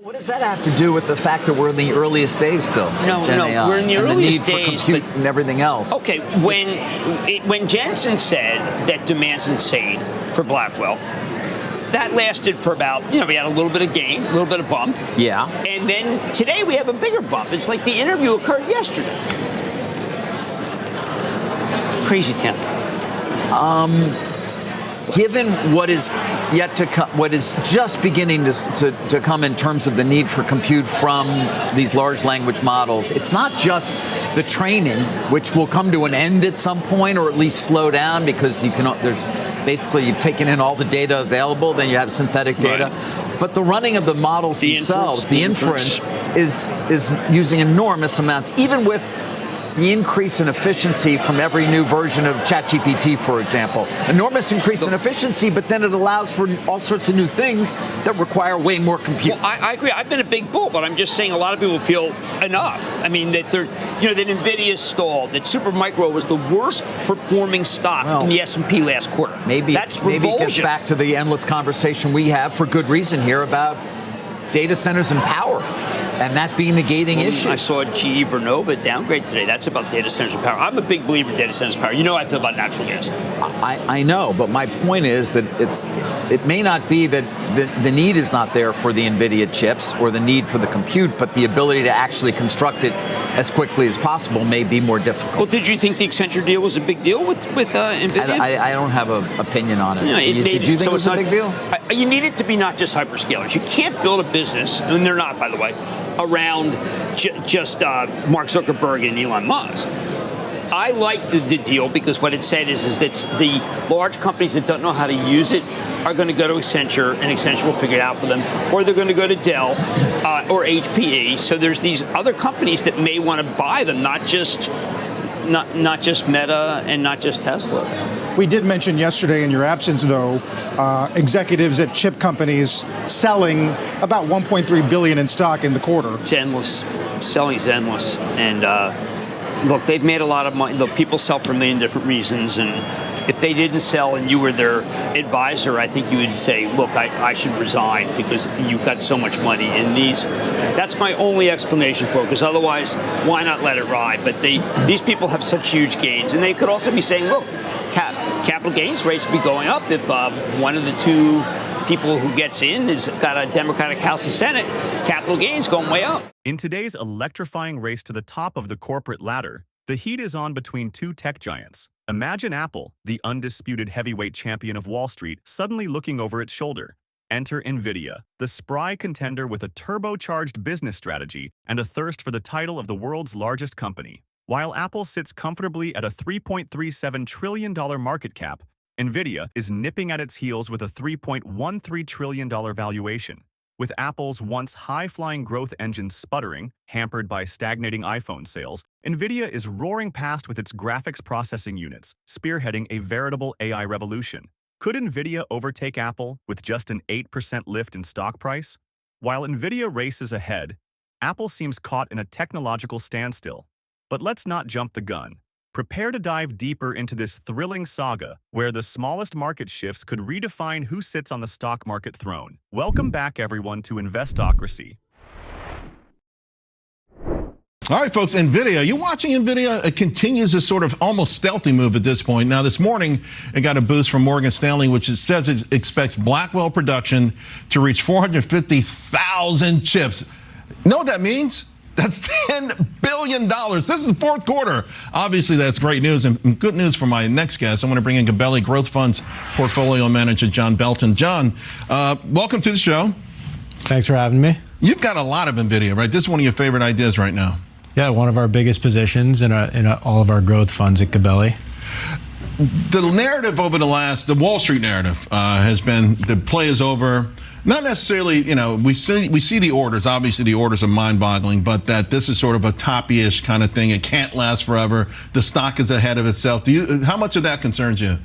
What does that have to do with the fact that we're in the earliest days still? No, we're in the earliest days, for compute and everything else. Okay, when Jensen said that demand's insane for Blackwell, that lasted for about, we had a little bit of gain, a little bit of bump. Yeah. And then today we have a bigger bump. It's like the interview occurred yesterday. Crazy town. Given what is yet to come, what is just beginning to come in terms of the need for compute from these large language models, it's not just the training, which will come to an end at some point, or at least slow down because there's basically you've taken in all the data available, then you have synthetic data. Right. But the running of the models themselves, the inference is using enormous amounts, even with the increase in efficiency from every new version of ChatGPT, for example. Enormous increase in efficiency, but then it allows for all sorts of new things that require way more compute. Well, I agree. I've been a big bull, but I'm just saying a lot of people feel enough. I mean, that that Nvidia stalled, that Supermicro was the worst performing stock in the S&P last quarter. Maybe it gets back to the endless conversation we have for good reason here about data centers and power. And that being the gating issue. I saw GE Vernova downgrade today. That's about data centers and power. I'm a big believer in data centers and power. You know how I feel about natural gas. I know, but my point is that it may not be that the need is not there for the Nvidia chips or the need for the compute, but the ability to actually construct it as quickly as possible may be more difficult. Well, did you think the Accenture deal was a big deal with Nvidia? I don't have an opinion on it. Did you think it was a big deal? You need it to be not just hyperscalers. You can't build a business, and they're not, by the way, around just Mark Zuckerberg and Elon Musk. I like the deal because what it said is that the large companies that don't know how to use it are going to go to Accenture, and Accenture will figure it out for them, or they're going to go to Dell or HPE. So there's these other companies that may want to buy them, not just Meta and not just Tesla. We did mention yesterday in your absence, though, executives at chip companies selling about $1.3 billion in stock in the quarter. It's endless. Selling is endless. And look, they've made a lot of money. Look, people sell for a million different reasons. And if they didn't sell and you were their advisor, I think you would say, look, I should resign because you've got so much money in these. That's my only explanation for it, because otherwise, why not let it ride? But these people have such huge gains. And they could also be saying, look, capital gains rates will be going up if one of the two people who gets in has got a Democratic House and Senate. Capital gains going way up. In today's electrifying race to the top of the corporate ladder, the heat is on between two tech giants. Imagine Apple, the undisputed heavyweight champion of Wall Street, suddenly looking over its shoulder. Enter Nvidia, the spry contender with a turbocharged business strategy and a thirst for the title of the world's largest company. While Apple sits comfortably at a $3.37 trillion market cap, Nvidia is nipping at its heels with a $3.13 trillion valuation. With Apple's once high-flying growth engine sputtering, hampered by stagnating iPhone sales, Nvidia is roaring past with its graphics processing units, spearheading a veritable AI revolution. Could Nvidia overtake Apple with just an 8% lift in stock price? While Nvidia races ahead, Apple seems caught in a technological standstill. But let's not jump the gun. Prepare to dive deeper into this thrilling saga, where the smallest market shifts could redefine who sits on the stock market throne. Welcome back, everyone, to Investocracy. All right, folks, NVIDIA. You watching NVIDIA? It continues this sort of almost stealthy move at this point. Now, this morning, it got a boost from Morgan Stanley, which it says it expects Blackwell production to reach 450,000 chips. You know what that means? That's $10 billion. This is the fourth quarter. Obviously, that's great news and good news for my next guest. I want to bring in Gabelli Growth Fund's portfolio manager, John Belton. John, welcome to the show. Thanks for having me. You've got a lot of NVIDIA, right? This is one of your favorite ideas right now. Yeah, one of our biggest positions in all of our growth funds at Gabelli. The narrative over the Wall Street narrative has been the play is over. Not necessarily, we see the orders. Obviously, the orders are mind-boggling, but that this is sort of a toppy-ish kind of thing. It can't last forever. The stock is ahead of itself. How much of that concerns you?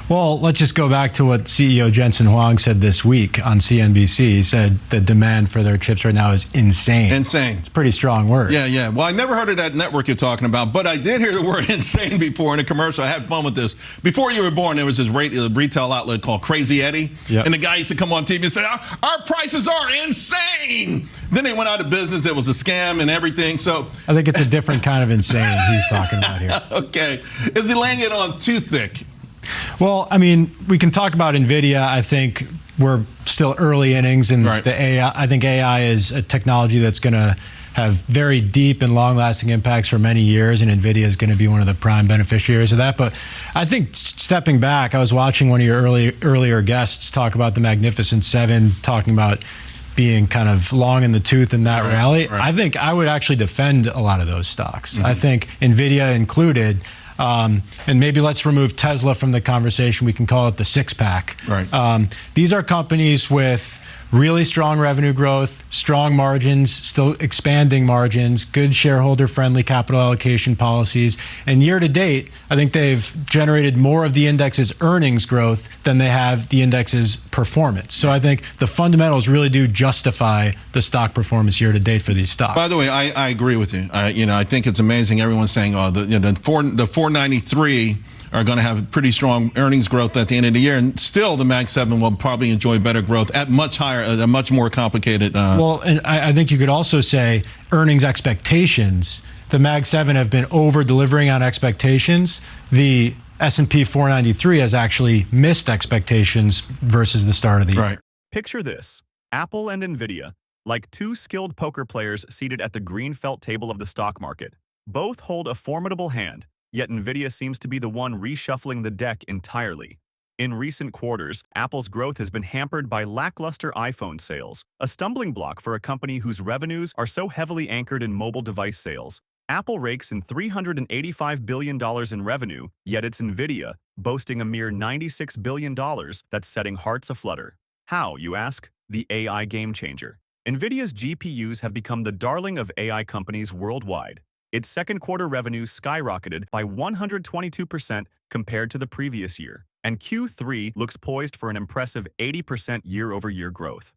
Well, let's just go back to what CEO Jensen Huang said this week on CNBC. He said the demand for their chips right now is insane. Insane. It's a pretty strong word. Yeah. Well, I never heard of that network you're talking about, but I did hear the word insane before in a commercial. I had fun with this. Before you were born, there was this retail outlet called Crazy Eddie. Yep. And the guy used to come on TV and say, our prices are insane. Then they went out of business. It was a scam and everything. So I think it's a different kind of insane he's talking about here. Okay. Is he laying it on too thick? Well, I mean, we can talk about Nvidia. I think we're still early innings, and Right. the AI. I think AI is a technology that's going to have very deep and long-lasting impacts for many years, and Nvidia is going to be one of the prime beneficiaries of that. But I think stepping back, I was watching one of your earlier guests talk about the Magnificent Seven, talking about being kind of long in the tooth in that rally. Right. I think I would actually defend a lot of those stocks. I think Nvidia included. And maybe let's remove Tesla from the conversation. We can call it the six-pack. Right. These are companies with really strong revenue growth, strong margins, still expanding margins, good shareholder-friendly capital allocation policies. And year to date, I think they've generated more of the index's earnings growth than they have the index's performance. So I think the fundamentals really do justify the stock performance year to date for these stocks. By the way, I agree with you. I think it's amazing. Everyone's saying, the 493 are going to have pretty strong earnings growth at the end of the year, and still the Mag 7 will probably enjoy better growth at much higher, a much more complicated. Well, and I think you could also say earnings expectations. The Mag 7 have been over delivering on expectations. The S&P 493 has actually missed expectations versus the start of the year. Right. Picture this: Apple and Nvidia, like two skilled poker players seated at the green felt table of the stock market. Both hold a formidable hand, yet Nvidia seems to be the one reshuffling the deck entirely. In recent quarters, Apple's growth has been hampered by lackluster iPhone sales, a stumbling block for a company whose revenues are so heavily anchored in mobile device sales. Apple rakes in $385 billion in revenue, yet it's Nvidia, boasting a mere $96 billion, that's setting hearts aflutter. How, you ask? The AI game changer. Nvidia's GPUs have become the darling of AI companies worldwide. Its second quarter revenues skyrocketed by 122% compared to the previous year, and Q3 looks poised for an impressive 80% year-over-year growth.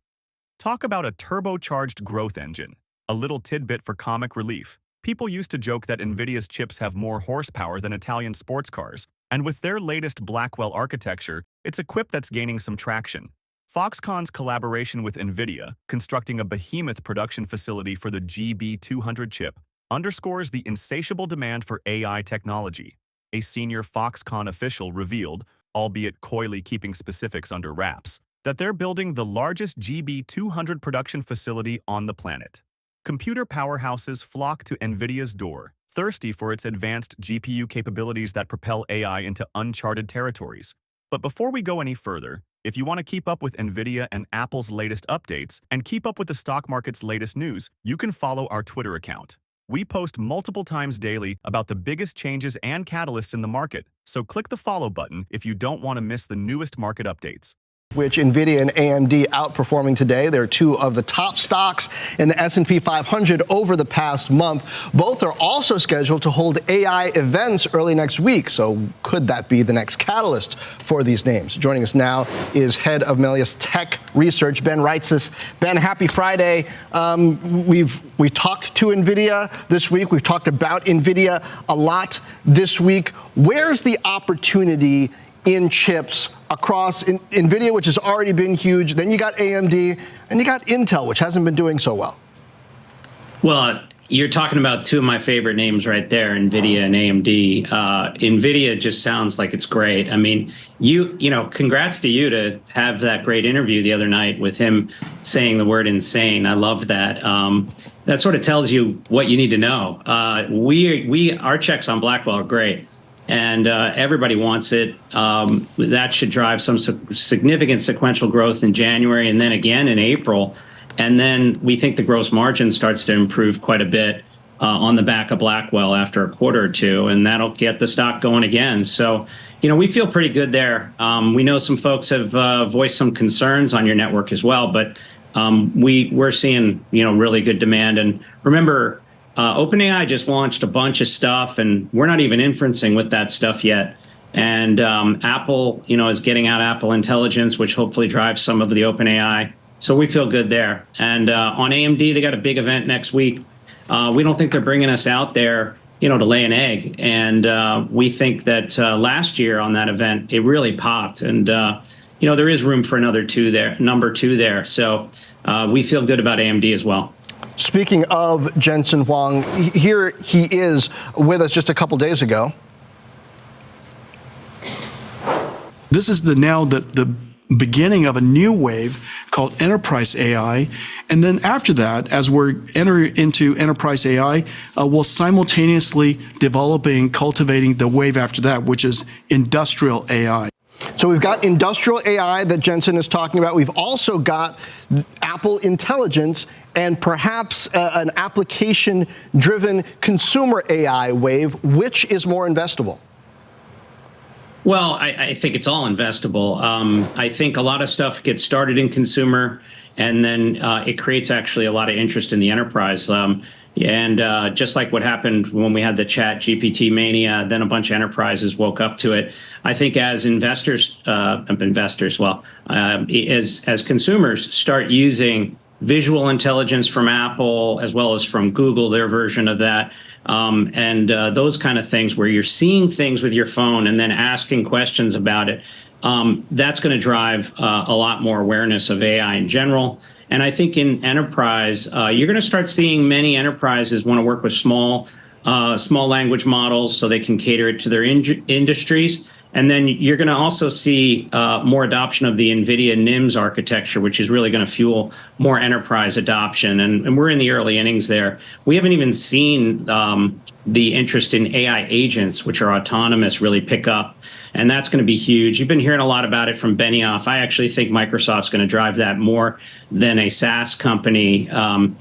Talk about a turbocharged growth engine. A little tidbit for comic relief. People used to joke that Nvidia's chips have more horsepower than Italian sports cars, and with their latest Blackwell architecture, it's a quip that's gaining some traction. Foxconn's collaboration with Nvidia, constructing a behemoth production facility for the GB200 chip, underscores the insatiable demand for AI technology. A senior Foxconn official revealed, albeit coyly keeping specifics under wraps, that they're building the largest GB200 production facility on the planet. Computer powerhouses flock to Nvidia's door, thirsty for its advanced GPU capabilities that propel AI into uncharted territories. But before we go any further, if you want to keep up with Nvidia and Apple's latest updates and keep up with the stock market's latest news, you can follow our Twitter account. We post multiple times daily about the biggest changes and catalysts in the market, so click the follow button if you don't want to miss the newest market updates. Which Nvidia and AMD outperforming today. They're two of the top stocks in the S&P 500 over the past month. Both are also scheduled to hold AI events early next week. So could that be the next catalyst for these names? Joining us now is head of Melius Tech Research, Ben Reitzes. Ben, happy Friday. We've talked to Nvidia this week. We've talked about Nvidia a lot this week. Where's the opportunity in chips across Nvidia, which has already been huge? Then you got AMD, and you got Intel, which hasn't been doing so well. Well, you're talking about two of my favorite names right there, NVIDIA and AMD. NVIDIA just sounds like it's great. I mean, you know, congrats to you to have that great interview the other night with him saying the word insane. I loved that. That sort of tells you what you need to know. Our checks on Blackwell are great. And everybody wants it. That should drive some significant sequential growth in January and then again in April. And then we think the gross margin starts to improve quite a bit on the back of Blackwell after a quarter or two, and that'll get the stock going again. So, you know, we feel pretty good there. We know some folks have voiced some concerns on your network as well, but we're seeing, you know, really good demand. And remember, OpenAI just launched a bunch of stuff, and we're not even inferencing with that stuff yet. And Apple, is getting out Apple Intelligence, which hopefully drives some of the OpenAI. So we feel good there. And on AMD, they got a big event next week. We don't think they're bringing us out there, to lay an egg. And we think that last year on that event, it really popped. And, there is room for number two there. So we feel good about AMD as well. Speaking of Jensen Huang, here he is with us just a couple days ago. This is the beginning of a new wave called enterprise AI. And then after that, as we're entering into enterprise AI, we'll simultaneously developing, cultivating the wave after that, which is industrial AI. So we've got industrial AI that Jensen is talking about. We've also got Apple Intelligence and perhaps an application-driven consumer AI wave. Which is more investable? Well, I think it's all investable. I think a lot of stuff gets started in consumer, and then it creates actually a lot of interest in the enterprise. And just like what happened when we had the Chat GPT mania, then a bunch of enterprises woke up to it. I think as as consumers start using visual intelligence from Apple as well as from Google, their version of that, and those kind of things where you're seeing things with your phone and then asking questions about it, that's going to drive a lot more awareness of AI in general. And I think in enterprise, you're going to start seeing many enterprises want to work with small language models so they can cater it to their industries. And then you're going to also see more adoption of the Nvidia NIMs architecture, which is really going to fuel more enterprise adoption. And we're in the early innings there. We haven't even seen the interest in AI agents, which are autonomous, really pick up. And that's going to be huge. You've been hearing a lot about it from Benioff. I actually think Microsoft's going to drive that more than a SaaS company. We're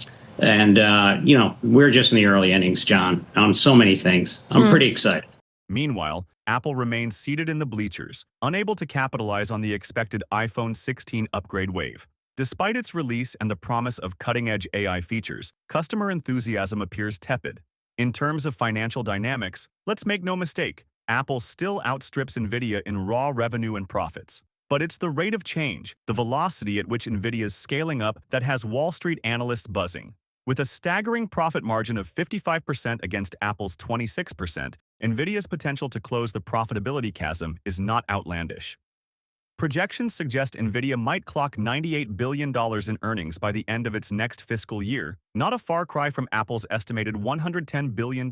just in the early innings, John, on so many things. I'm pretty excited. Meanwhile, Apple remains seated in the bleachers, unable to capitalize on the expected iPhone 16 upgrade wave. Despite its release and the promise of cutting-edge AI features, customer enthusiasm appears tepid. In terms of financial dynamics, let's make no mistake, Apple still outstrips Nvidia in raw revenue and profits. But it's the rate of change, the velocity at which Nvidia's scaling up that has Wall Street analysts buzzing. With a staggering profit margin of 55% against Apple's 26%, Nvidia's potential to close the profitability chasm is not outlandish. Projections suggest Nvidia might clock $98 billion in earnings by the end of its next fiscal year, not a far cry from Apple's estimated $110 billion.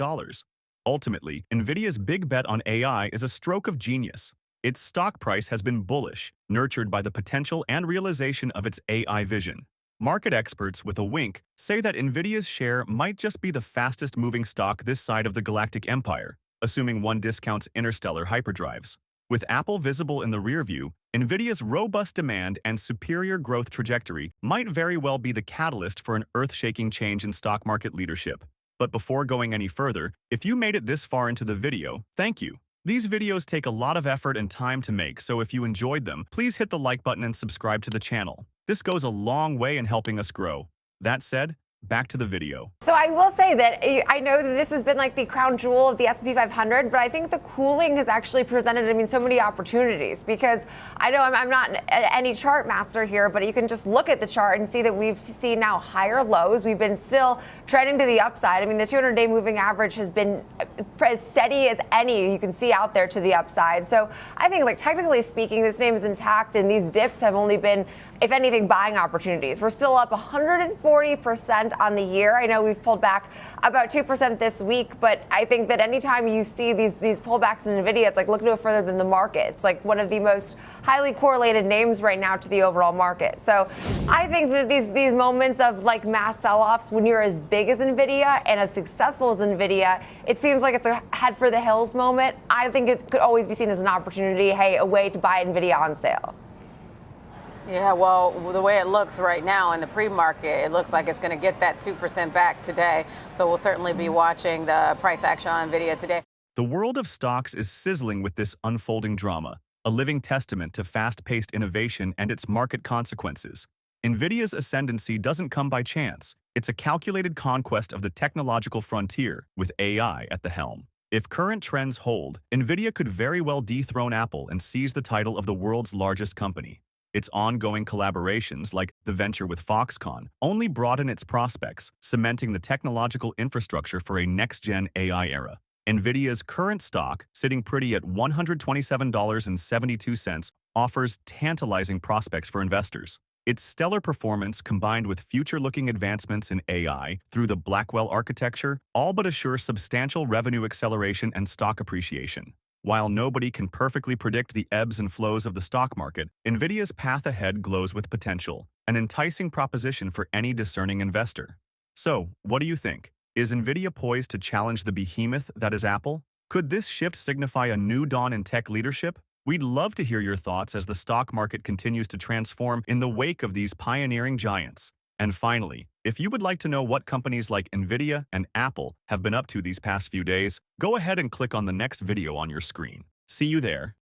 Ultimately, Nvidia's big bet on AI is a stroke of genius. Its stock price has been bullish, nurtured by the potential and realization of its AI vision. Market experts, with a wink, say that Nvidia's share might just be the fastest-moving stock this side of the galactic empire, assuming one discounts interstellar hyperdrives. With Apple visible in the rearview, Nvidia's robust demand and superior growth trajectory might very well be the catalyst for an earth-shaking change in stock market leadership. But before going any further, if you made it this far into the video, thank you. These videos take a lot of effort and time to make, so if you enjoyed them, please hit the like button and subscribe to the channel. This goes a long way in helping us grow. That said, back to the video. So I will say that I know that this has been like the crown jewel of the S&P 500, but I think the cooling has actually presented, so many opportunities, because I know I'm not any chart master here, but you can just look at the chart and see that we've seen now higher lows. We've been still trending to the upside. The 200-day moving average has been as steady as any you can see out there to the upside. So I think, technically speaking, this name is intact, and these dips have only been, if anything, buying opportunities. We're still up 140% on the year. I know we've pulled back about 2% this week, but I think that anytime you see these pullbacks in Nvidia, it's like look no further than the market. It's like one of the most highly correlated names right now to the overall market. So I think that these moments of mass sell-offs, when you're as big as Nvidia and as successful as Nvidia, it seems like it's a head for the hills moment. I think it could always be seen as an opportunity, hey, a way to buy Nvidia on sale. Yeah, well, the way it looks right now in the pre-market, it looks like it's going to get that 2% back today. So we'll certainly be watching the price action on Nvidia today. The world of stocks is sizzling with this unfolding drama, a living testament to fast-paced innovation and its market consequences. Nvidia's ascendancy doesn't come by chance. It's a calculated conquest of the technological frontier, with AI at the helm. If current trends hold, Nvidia could very well dethrone Apple and seize the title of the world's largest company. Its ongoing collaborations, like the venture with Foxconn, only broaden its prospects, cementing the technological infrastructure for a next-gen AI era. Nvidia's current stock, sitting pretty at $127.72, offers tantalizing prospects for investors. Its stellar performance, combined with future-looking advancements in AI through the Blackwell architecture, all but assure substantial revenue acceleration and stock appreciation. While nobody can perfectly predict the ebbs and flows of the stock market, Nvidia's path ahead glows with potential, an enticing proposition for any discerning investor. So, what do you think? Is Nvidia poised to challenge the behemoth that is Apple? Could this shift signify a new dawn in tech leadership? We'd love to hear your thoughts as the stock market continues to transform in the wake of these pioneering giants. And finally, if you would like to know what companies like Nvidia and Apple have been up to these past few days, go ahead and click on the next video on your screen. See you there.